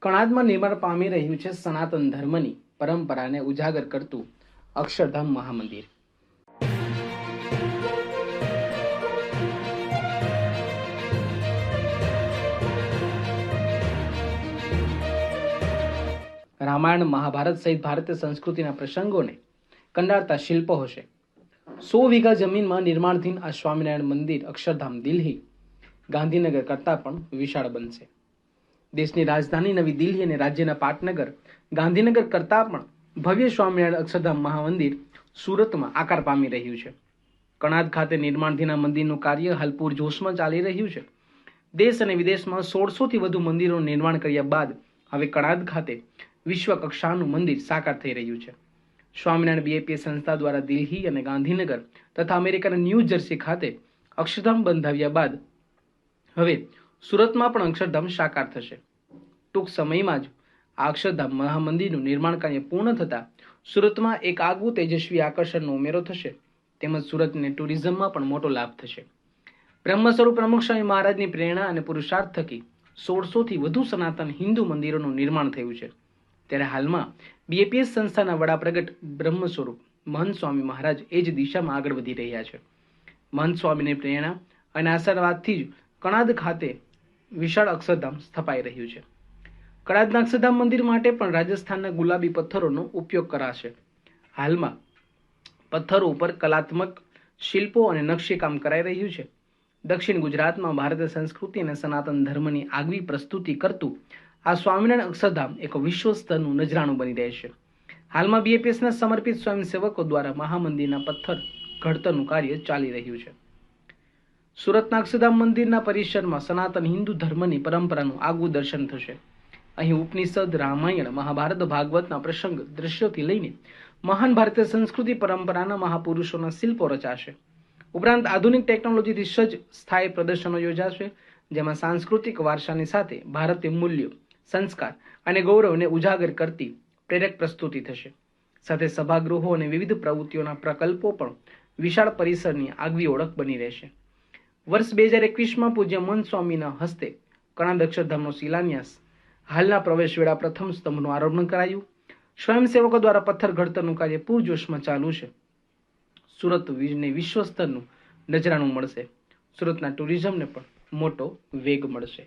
કણાદમાં નિર્માણ પામી રહ્યું છે સનાતન ધર્મની પરંપરાને ઉજાગર કરતું અક્ષરધામ મહામંદિર. રામાયણ, મહાભારત સહિત ભારતીય સંસ્કૃતિના પ્રસંગોને કંડારતા શિલ્પો હશે. 100 વીઘા જમીનમાં નિર્માણધીન આ સ્વામિનારાયણ મંદિર અક્ષરધામ દિલ્હી, ગાંધીનગર કરતાં પણ વિશાળ બનશે. દેશની રાજધાની નવી દિલ્હી અને રાજ્યના પાટનગર ગાંધીનગર કરતાં પણ ભવ્ય સ્વામિનારાયણ અક્ષરધામ મહામંદિર સુરતમાં આકાર પામી રહ્યું છે. કણાદ ખાતે નિર્માણધીન આ મંદિરનું કાર્ય હાલ પૂરજોશમાં ચાલી રહ્યું છે. દેશ અને વિદેશમાં 1600 થી વધુ મંદિરોનું નિર્માણ કર્યા બાદ હવે કણાદ ખાતે વિશ્વ કક્ષાનું મંદિર સાકાર થઈ રહ્યું છે. સ્વામિનારાયણ બીએપીએસ સંસ્થા દ્વારા દિલ્હી અને ગાંધીનગર તથા અમેરિકાના ન્યૂ જર્સી ખાતે અક્ષરધામ બંધાવ્યા બાદ હવે સુરતમાં પણ અક્ષરધામ સાકાર થશે. ટૂંક સમયમાં જ આ અક્ષરધામ મહામંદિરનું નિર્માણ કાર્ય પૂર્ણ થતાં સુરતમાં એક આગવું તેજસ્વી આકર્ષણનો ઉમેરો થશે, તેમજ સુરતને ટુરિઝમમાં પણ મોટો લાભ થશે. બ્રહ્મ સ્વરૂપ પ્રમુખ સ્વામી મહારાજની પ્રેરણા અને પુરુષાર્થ થકી 1600 થી વધુ સનાતન હિન્દુ મંદિરોનું નિર્માણ થયું છે. ત્યારે હાલમાં બીએપીએસ સંસ્થાના વડા પ્રગટ બ્રહ્મ સ્વરૂપ મહંત સ્વામી મહારાજ એ જ દિશામાં આગળ વધી રહ્યા છે. મહંત સ્વામીની પ્રેરણા અને આશીર્વાદથી જ કણાદ ખાતે વિશાળ અક્ષરધામ સ્થપાઈ રહ્યું છે. કણાદના અક્ષરધામ મંદિર માટે પણ રાજસ્થાનના ગુલાબી પથ્થરોનો ઉપયોગ કરાશે. હાલમાં પથ્થરો ઉપર કલાત્મક શિલ્પો અને નકશીકામ કરાઈ રહ્યું છે. દક્ષિણ ગુજરાતમાં ભારતીય સંસ્કૃતિ અને સનાતન ધર્મની આગવી પ્રસ્તુતિ કરતું આ સ્વામિનારાયણ અક્ષરધામ એક વિશ્વ સ્તરનું નજરાણું બની રહેશે. હાલમાં બીએપીએસના સમર્પિત સ્વયંસેવકો દ્વારા મહામંદિરના પથ્થર ઘડતરનું કાર્ય ચાલી રહ્યું છે. સુરતના અક્ષરધામ મંદિરના પરિસરમાં સનાતન હિન્દુ ધર્મની પરંપરાનું આગવું દર્શન થશે. અહીં ઉપનિષદ, રામાયણ, મહાભારત, ભાગવતના પ્રસંગ દ્રશ્યોથી લઈને મહાન ભારતીય સંસ્કૃતિ પરંપરાના મહાપુરુષોના શિલ્પો રચાશે. ઉપરાંત આધુનિક ટેકનોલોજીથી સજ્જ સ્થાયી પ્રદર્શનો યોજાશે, જેમાં સાંસ્કૃતિક વારસાની સાથે ભારતીય મૂલ્યો, સંસ્કાર અને ગૌરવને ઉજાગર કરતી પ્રેરક પ્રસ્તુતિ થશે. સાથે સભાગૃહો અને વિવિધ પ્રવૃત્તિઓના પ્રકલ્પો પણ વિશાળ પરિસરની આગવી ઓળખ બની રહેશે. વર્ષ 2021માં પૂજ્ય મહંત સ્વામીના હસ્તે કણાદ અક્ષરધામનો શિલાન્યાસ, હાલના પ્રવેશવેળા પ્રથમ સ્તંભનું આરોહણ કરાયું. સ્વયંસેવકો દ્વારા પથ્થર ઘડતરનું કાર્ય પૂરજોશમાં ચાલુ છે. સુરતને વિશ્વ સ્તરનું નજરાણું મળશે. સુરતના ટુરિઝમને પણ મોટો વેગ મળશે.